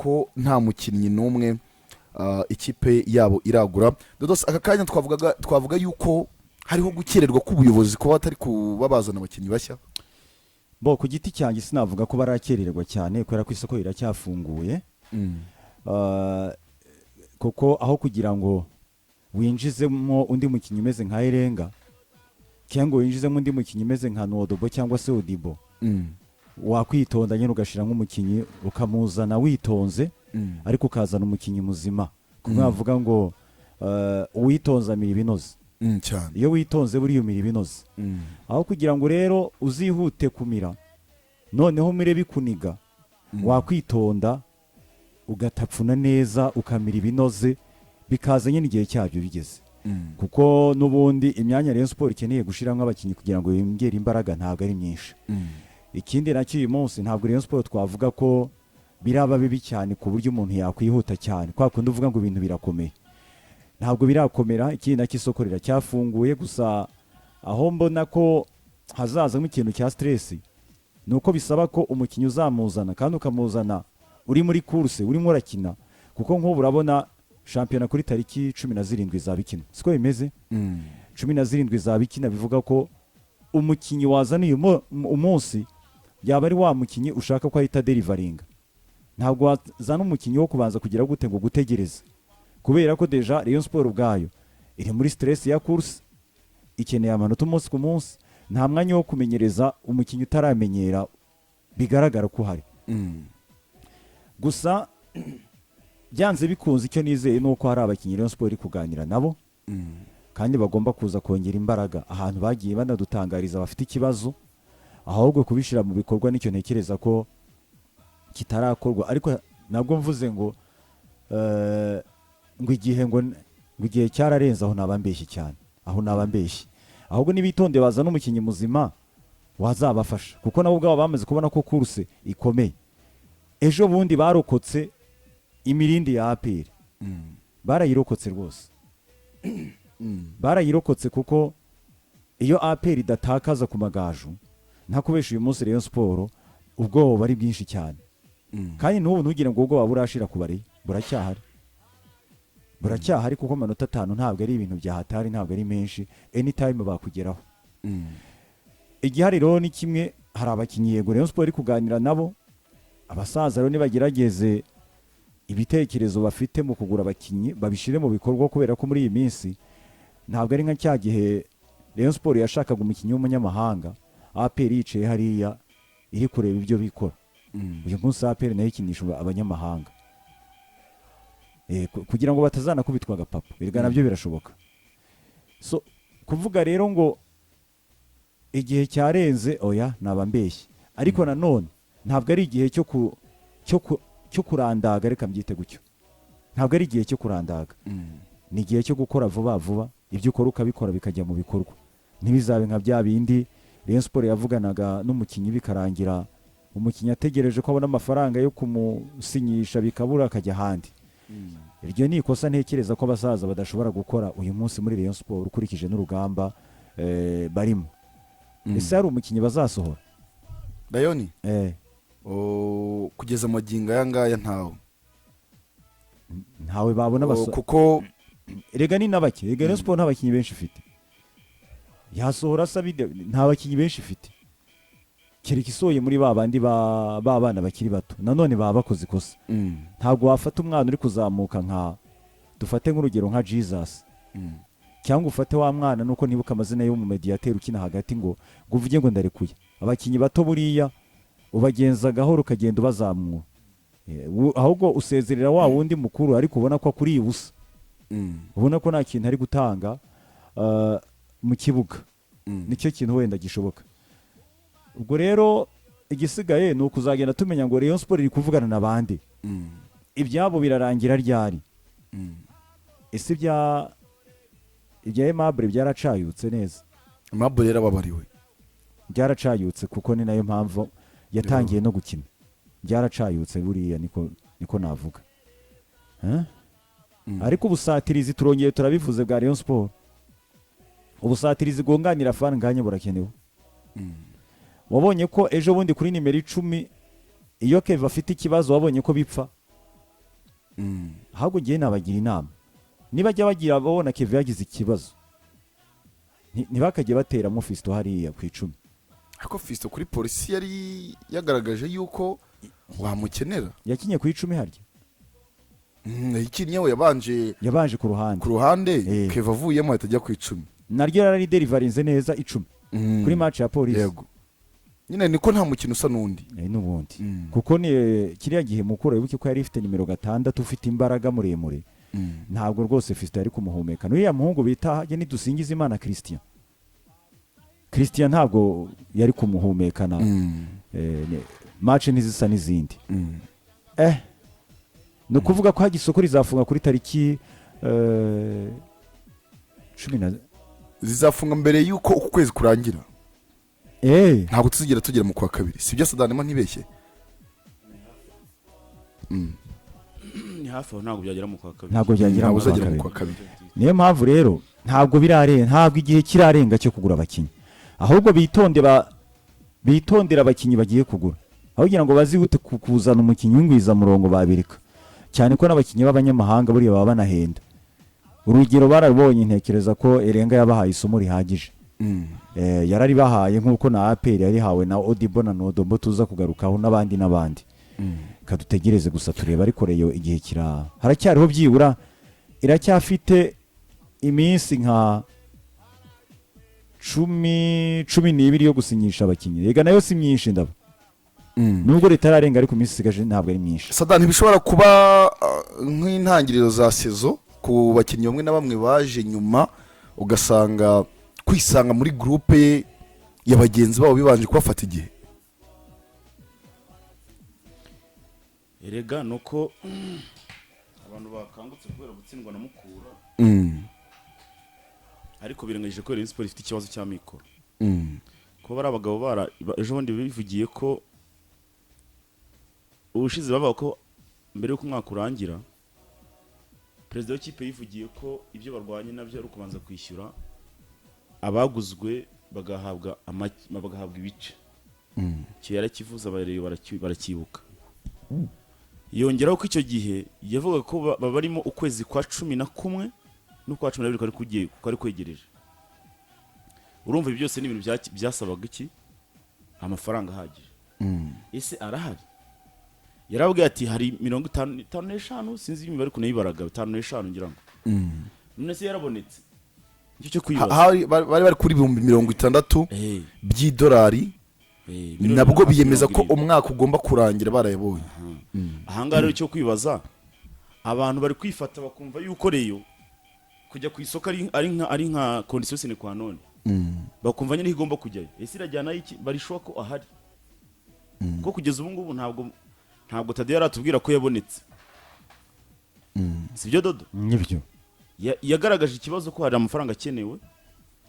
ko nta mukinnyi n'umwe ikipe yabo iragura. Dodos, aka kanya twavuga yuko hariho gukererwa k'ubuyobozi kuba batari kubabazana abakinnyi bashya. Ku giti cyanjye sinavuga ko barakererwa cyane kubera ko isoko riracyafunguye. Kuko aho kugira ngo winjizemo undi mukinnyi umeze nka Erenga cyangwa winjizemo undi mukinnyi umeze nka Nodobo cyangwa se Odibo, wakwitonda nyine ugashira nk'umukinnyi ukamuzana witonze, ariko ukazana umukinnyi muzima. Kumwe bavuga ngo uwitonza amira ibinoze. Iyo witonze buriya umira ibinoze. Aho kugira ngo rero uzihute kumira noneho mire bikuniga, wakwitonda ugatapfuna neza ukamira ibinoze, bikaza nyine igihe cyabyo bigeze. Kuko n'ubundi imyanya Rayon Sport ikeneye gushiramo abakinnyi kugira ngo yongere imbaraga ntabwo ari myinshi. Ikindi nacyo uyu munsi ntabwo Rayon Sport twavuga ko biraba bibi cyane ku buryo umuntu yakwihuta cyane kwa kundi uvuga ngo ibintu birakomeye. Ntabwo birakomera. Ikindi nacyo isoko riracyafunguye, gusa aho mbona ko hazaza nk'ikintu cya stress nuko bisaba ko umukinnyi uzamuzana kandi ukamuzana uri muri course urimo urakina, kuko nk'ubu urabona shampiyona kuri tariki 17 zabikina siko bimeze. 17 zabikina bivuga ko umukinnyi wazaniye umunsi yaba ari wa mukinnyi ushaka ko ahita delivaringa. Ntabwo wazana umukinnyi wo kubanza kugira gute ngo gutegereza, kubera ko deja Rayon Sport ubwayo iri muri stress ya course, ikeneye amanota umunsi ku munsi. Nta mwanya wo kumenyereza umukinnyi utaramenyera bigaragara ko hari. Gusa byanze bikunze icyo nizeye nuko hari abakinnyi Rayon Sport iri kuganira nabo, kandi bagomba kuza kongera imbaraga ahantu bagiye banadutangariza bafite ikibazo, ahubwo kubishira mu bikorwa nicyo ntekereza ko kitarakorwa. Ariko nabwo mvuze ngo igihe cyararenze, aho nabambeshye cyane, aho nabambeshye. Ahubwo nibitonde bazana umukinnyi muzima wazabafasha, kuko nabo ubwabo bamaze kubona ko course ikomeye. Ejo bundi barokotse imirindi ya APR, barayirokotse rwose. Barayirokotse kuko iyo APR idatakaza ku magaju nta kubesha uyu munsi Rayon Sport ubwo bari bwinshi cyane. Kandi n'ubu ntugire ngo ubwo waburashira kubare, buracyahari kuko amanota 5 ntabwo ari ibintu bya hatari, ntabwo ari menshi, anytime bakugeraho. Igihariro ni kimwe, hari abakinnyi yego Rayon Sport iri kuganira nabo. Abasaza rero nibagerageze ibitekerezo bafite mu kugura abakinnyi babishire mu bikorwa, kubera ko muri iyi minsi ntabwo ari nka cya gihe Rayon Sport yashakaga umukinnyi w'umunyamahanga APR yicaye hariya iri kureba ibyo bikora. Uyu munsi APR nayo ikinisha abanyamahanga kugira ngo batazana kubitwa agapapa, birga nabyo birashoboka. So kuvuga rero ngo igihe cyarenze, oya nabambeshye. Ariko nanone ntabwo ari igihe cyo kurandaga, reka mbyite gutyo. Ntabwo ari igihe cyo kurandaga, ni igihe cyo gukora vuba vuba, ibyo ukora ukabikora bikajya mu bikorwa. Ntibizabe nka bya bindi Rayon Sport yavuganaga n'umukinnyi bikarangira umukinnyi ategereje ko abona amafaranga yo kumusinyisha bikabura akajya ahandi. Iryo ni ikosa ntekereza ko abasaza badashobora gukora uyu munsi muri Rayon Sport ukurikije n'urugamba barimo. Ese hari umukinnyi bazasohora Rayon? Kugeza amagingo aya ngaya ntawe babona kuko rega ni nabake, rega Rayon Sport ntabakinnyi benshi ifite. Yasohora sabide nta bakinnyi benshi ifite, kereka isoye muri babandi babana bakiri bato. Nanone baba bakoze ikosa. Ntabwo wafata umwana uri kuzamuka nka dufate nk'urugero nka Jesus, cyangwa ufate wa mwana nuko nibuka amazina yo mu mediateur ukina hagati ngo uvuge ngo ndarekuye. Abakinnyi bato buriya ubagenza gahoro ukagenda ubazamura, ahubwo usezerera wa wundi mukuru ariko ubona ko akuri ubusa, ubona ko nta kintu ari gutanga mu kibuga. Nicyo kintu wenda gishoboka. Ubwo rero igisigaye ni ukuzagenda tumenya ngo Rayon Sport iri kuvugana n'abandi, ibyabo birarangira ryari. Ese ibya Aimable byaracayutse neza. Aimable yarababariwe, byaracayutse kuko ni nayo mpamvu yatangiye no gukina. Byaracayutse buriya niko navuga. Ariko ubusatirizi turongeye turabivuze bwa Rayon Sport. Ubusatirizi gonganira fan nganye burakenewe. Wabonye ko ejo bundi kuri nimero 10 iyo Keva afite ikibazo wabonye ko bipfa. ahubwo ngiye nabagira inama nibajya bagira babona Kevin yagize ikibazo ntibakajye bateramo Fiston hariya ku 10 ariko Fiston kuri polisi yari yagaragaje yuko wamukenera yakinye ku 10 harya ikinnye we yabanje ku ruhande Keva avuyemo atajya ku 10 naryo yari delivarinze neza 10 kuri match ya polisi yego nyine niko nta mukino usa nundi n'ubundi kuko ni kiriya gihe mukuru wibuke ko yari ifite nimero 6 ufite imbaraga muremure ntabwo rwose Fiston yari kumuhumeka n'uriya muhungu bita je nidusingiza Imana Christian ntabwo yari kumuhumekana match nizisa n'izindi no kuvuga ko hagisoko rizafunga kuri tariki 10 zizafunga mbere yuko uku kwezi kurangira ntabwo tugera mu kwa kabiri sibyo Sadanema ntibeshye ni hafi aho ntabwo byagera mu kwa kabiri ntabwo byagera mu kwa kabiri niyo mpamvu rero ntabwo igihe kirarenga cyo kugura abakinnyi ahubwo bitondera abakinnyi bagiye kugura aho kugira ngo bazihute kuzana umukinnyi w'ingwiza murongo babirika cyane ko n'abakinnyi b'abanyamahanga buriya baba banahenda urugero barabonye ntekereza ko Erenga yabahaye isomo rihagije yarari bahaye nk'uko na APR yari hawe na Odibo na Nodombo tuza kugarukaho n'abandi kadutegereze gusa tureba ariko Rayon igihe haracyariho byibura iracyafite iminsi nka 12 yo gusinyisha abakinnyi rega nayo si myinshi ndaba nubwo ritararenga ariko iminsi isigaje ntabwo ari myinshi Sadan ntibishobora kuba nk'intangiriro za sezo ku bakinnyi bamwe na bamwe baje nyuma ugasanga kwisanga muri groupe ya bagenzi babo bibanje kubafata igihe erega nuko abantu bakangutse kubera gutsindwa na Mukura ariko birengagije ko Rayon Sport ifite ikibazo cya mikoro ko bari abagabo ejo bundi bivugiye ko ubushize bavuga ko mbere y'uko umwaka urangira perezida w'ikipe yivugiye ko ibyo barwanye nabyo ari ukubanza kwishyura abaguzwe bagahabwa ibice cyo yarakivuza abareyo barakibuka yongeraho ko icyo gihe yavuga ko barimo ukwezi kwa 11 n'ukwa 12 kwari kwegereje urumva byose ni ibintu byasabaga iki amafaranga ahagije ese arahari yarabwiye ati hari 55 sinzi imibare kunayibaraga 55 ngira ngo none se yarabonetse icyo cyo kwibaza bari kuri 60,000 by'idolari nabwo biyemeza ko umwaka ugomba kurangira barayabonye ahanga rero cyo kwibaza abantu bari kwifata bakumva yuko Rayon kujya ku isoko ari nka condition sine qua non bakumva nyine igomba kujyayo ese irajyana iki barishoka ko ahari ko kugeza ubu ngubu ntabwo Tade yaratubwira ko yabonetse sibyo Dodo nibyo yagaragaje ikibazo ko hari amafaranga akenewe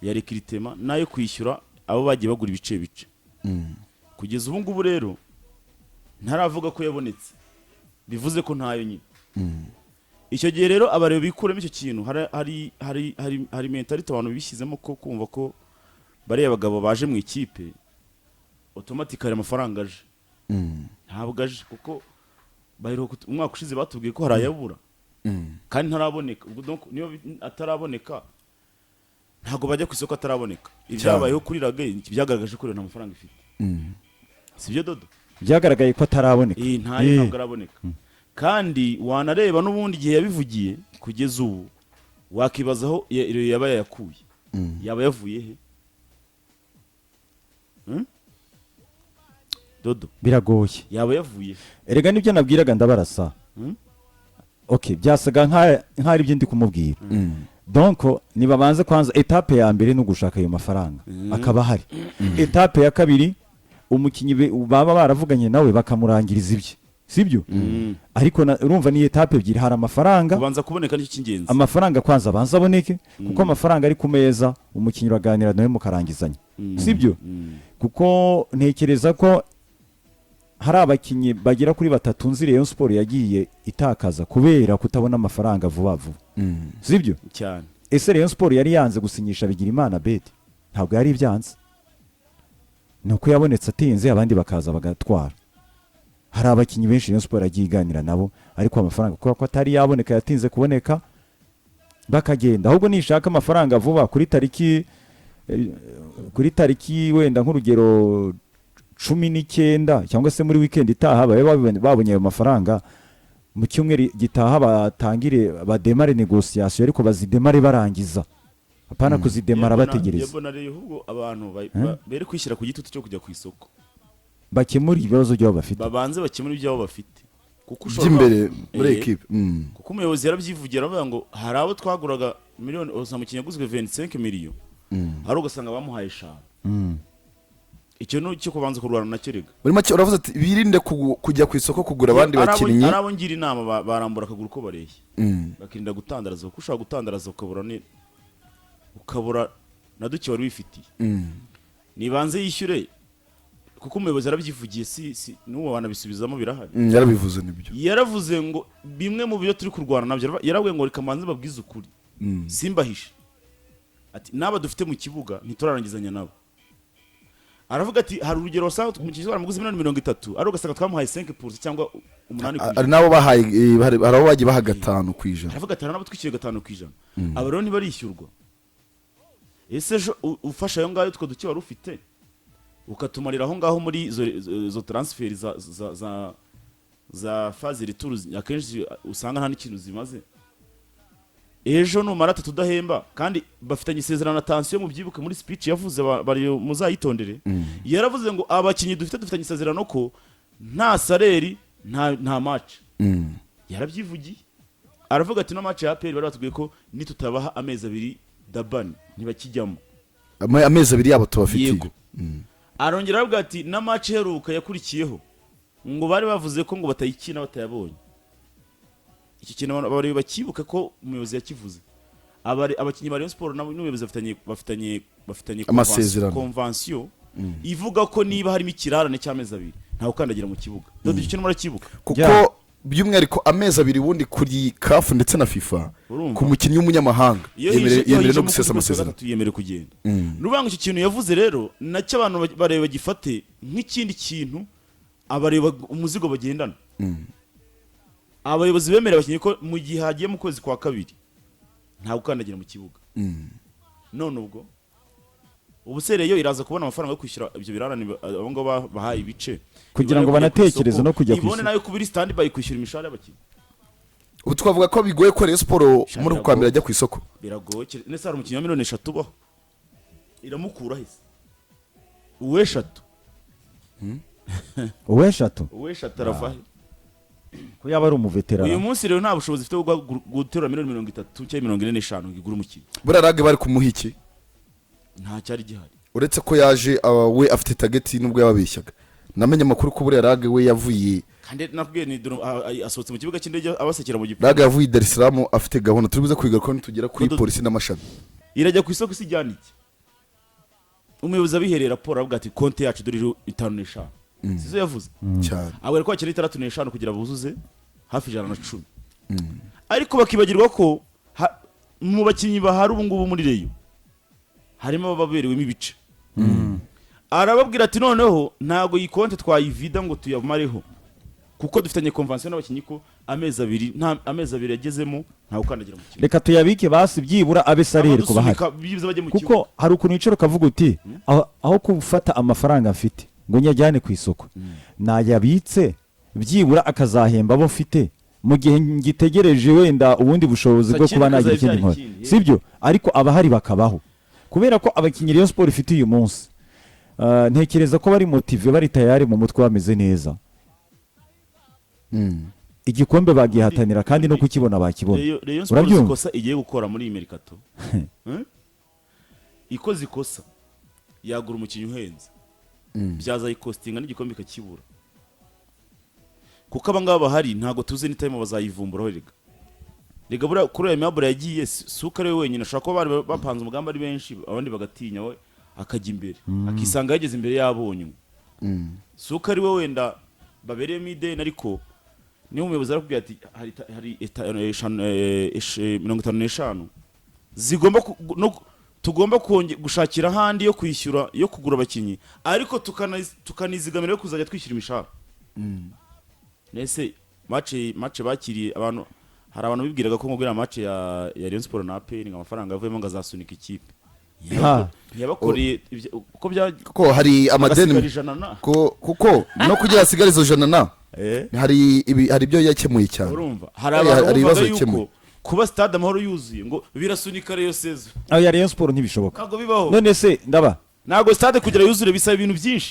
ya recruitment nayo kwishyura abo bagiye bagura ibice kugeza ubu ngubu rero ntaravuga ko yabonetse bivuze ko ntayo nyine icyo gihe rero abareba bikuremo icyo kintu hari mentality abantu bishyizemo ko kumva ko bari abagabo baje mu ikipe automatically amafaranga aje ntabwo aje kuko umwaka ushize batubwiye ko hari ayabura kandi ntaraboneka ubwo donc niyo ataraboneka ntago bajya ku isoko ataraboneka ibyabayeho kuri Rage byagaragaje ko nta mafaranga ifite sibyo Dodo byagaragaye ko ataraboneka ntabwo araboneka kandi wanareba n'ubundi gihe yabivugiye kugeza ubu wakibazaho yaba yakuye yaba yavuye he Dodo biragoye yaba yavuye erega nibyo nabwiraga ndabarasa okay byasaga nk'ari byo ndi kumubwira donc nibabanze kwanza etape ya mbere no gushaka ayo mafaranga akaba hari etape ya kabiri umukinyi baba baravuganye nawe bakamurangiriza ibye sibyo ariko urumva ni etape ebyiri hari amafaranga kubanza kuboneka n'iki cy'ingenzi amafaranga kwanza abanza aboneke kuko amafaranga ari ku meza umukinyi uraganira nawe mukarangizanya sibyo kuko ntekereza ko hari abakinnyi bagera kuri 3 nzi Rayon Sport yagiye itakaza kubera kutabona amafaranga vuba vuba sibyo cyane ese Rayon Sport yari yanze gusinyisha Bigirimana Bede ntabwo yari ibyanze nuko yabonetse atinze abandi bakaza bagatwara hari abakinnyi benshi Rayon Sport yagiye iganira nabo ariko amafaranga kubera ko atari yaboneka yatinze kuboneka bakagenda ahubwo nishaka amafaranga vuba kuri tariki wenda nk'urugero 19 cyangwa se muri weekend itaha babonye ayo mafaranga mu cyumweru gitaha batangire bademare negociation ariko bazidemare barangiza apana kuzidemara bategereza yabona rero ahubwo abantu bere kwishyira ku gitutu cyo kujya ku isoko bakemura ibibazo byabo bafite babanze bakemura ibyabo bafite kuko by'imbere muri equipe kuko umuyobozi yarabyivugira avuga ngo hari abo twaguraga miliyoni uzamukinya yaguzwe 25 miliyoni ari ugasanga bamuhaye 5 icyo no cyo kubanza kurwana na kerega muri make uravuze ati birinde kujya ku isoko kugura abandi bakinnyi arabo ngira inama barambura akagura uko bareshya bakirinda gutandaraza kuko ushaka gutandaraza ukabura na duke wari wifitiye nibanze yishyure kuko umuyobozi yarabyivugiye si n'uwo wanabisubizamo birahari yarabivuze nibyo yaravuze ngo bimwe mu byo turi kurwana nabyo yaravuye ngo reka manze babwize ukuri simbahishe ati naba dufite mu kibuga ntiturarangizanya nabo aravuga ati hari urugero wasanga mu kibuga baramuguze 30 ari ugasanga twamuhaye 5% cyangwa 8%. Ari nabo bahaye hari abo bagiye baha 5%. Aravuga ati nabo twishyuye 5%. Aba rero ntibarishyurwa. Ese ufasha ayo ngayo two duke wari ufite ukatumarira aho ngaho muri zo transfer za phase retour akenshi usanga nta n'ikintu zimaze. Ejo numara tudahemba kandi bafitanye isezerano na tension mu byibuke muri speech yavuze bari muzayitondere yaravuze ngo abakinnyi dufitanye isezerano ko nta saleri nta match yarabyivugiye aravuga ati no match ya APR bari batubwiye ko nitutabaha amezi 2 dabani ntibakijyamo amezi 2 yabo tubafitiye arongera aravuga ati na match heruka yakurikiyeho ngo bari bavuze ko ngo batayikina batayabonye iki kintu bari bakibuka ko umuyobozi yakivuze abakinnyi ba Rayon Sport n'umuyobozi bafitanye convention ivuga ko niba harimo ikirarane cy'amezi 2 nta ukandagira mu kibuga dore icyo kintu murakibuka kuko by'umwihariko amezi 2 wundi kuri CAF ndetse na FIFA ku mukinnyi w'umunyamahanga yemerera no gusesa amasezerano tuyemere kugenda nubanga icyo kintu yavuze rero nacyo abantu bareba gifate nk'ikindi kintu abareba umuzigo bagendana abayobozi bemera abakinnyi ko mu gihe hagiye mu kwezi kwa kabiri nta gukandagira mu kibuga none ubwo ubusereyo iraza kubona amafaranga yo kwishyura ibyo birarane abo ngo bahaye ibice kugira ngo banatekereze no kujya ibone nayo kubiri stand by kwishyura imishahara y'abakinnyi ubu twavuga ko bigoye ko Rayon Sport muri kwambira ajya ku isoko biragoye nese hari umukinnyi wa miliyoni 3 baho iramukura hese uweshatu aravahe ko yaba ari umuveterano uyu munsi rero nta bushobozi ufite bwo guterura miliyoni 30 cyangwa 45 ngigura umukino burarage bari kumuha iki nta cyari gihari uretse ko yaje we afite target nubwo yababeshyaga namenye amakuru ko burarage we yavuye kandi nakubwiye ni asohotse mu kibuga cy'indege abasekera mu gipo Rage yavuye Dar es Salaam afite gahunda turibuze kwiga ko tugera kuri polisi n'amashami irajya ku isoko sijyanike umuyobozi abiherera raporo avuga ati konti yacu dore 5.5 sizo yavuze cyane abwira ko akiri 3.5 kugira buzuze hafi 110 ariko bakibagirwa ko mu bakinnyi bahari ubu ngubu muri Rayon harimo ababerewemo ibice arababwira ati noneho ntago iyi konti twayivida ngo tuyamareho kuko dufitanye convention n'abakinnyi ko amezi 2 yagezemo nta ukandagira mu kibuga reka tuyabike basi byibura abe salire kuba hari kuko hari ukuntu wicaro kavuga uti aho gufata amafaranga mfite ngo nyajyane ku isoko nayabitse byibura akazahemba abo mfite mu gihe ngitegereje wenda ubundi bushobozi bwo kuba nagira ikindi nkora sibyo ariko abahari bakabaho kubera ko abakinnyi Rayon Sport ifite uyu munsi ntekereza ko bari motive bari tayari mu mutwe bameze neza igikombe bagihatanira kandi no kukibona bakibona urabyumva ikosa igiye gukora muri Amerikato ikoze ikosa yagura umukinnyi uhenze byaza ikostinga n'igikombe kakibura kuko abangaba bahari ntago tuzi ni time bazayivumbura rega bura kuri ya mabura yagiye suka ari wenyine ashaka ko bari bapanze umugambi ari benshi abandi bagatinya we akajya imbere akisanga yageze imbere yabonye suka ari we wenda babereyemo ideni ariko niyo umuyobozi arakubwira ati hari 55 zigomba tugomba gushakira ahandi yo kwishyura yo kugura abakinnyi ariko tukanizigamira yo kuzajya twishyura imishahara nese match bakiriye abantu, hari abantu bibwiraga ko ngubira match ya Rayon Sport na APR amafaranga yavuyemo ngo azasunika ikipe yabakoreye uko bya kuko hari amadeni kuko no kugira hasigare izo jana na hari ibyo yakemuye cyane. Urumva hari abantu bavuga yuko kuba stade amahoro yuzuye ngo birasunika Rayon Sezo aho ya Rayon Sport ntibishoboka ntabwo bibaho. none se ndaba ntabwo stade kugira yuzure bisaba ibintu byinshi.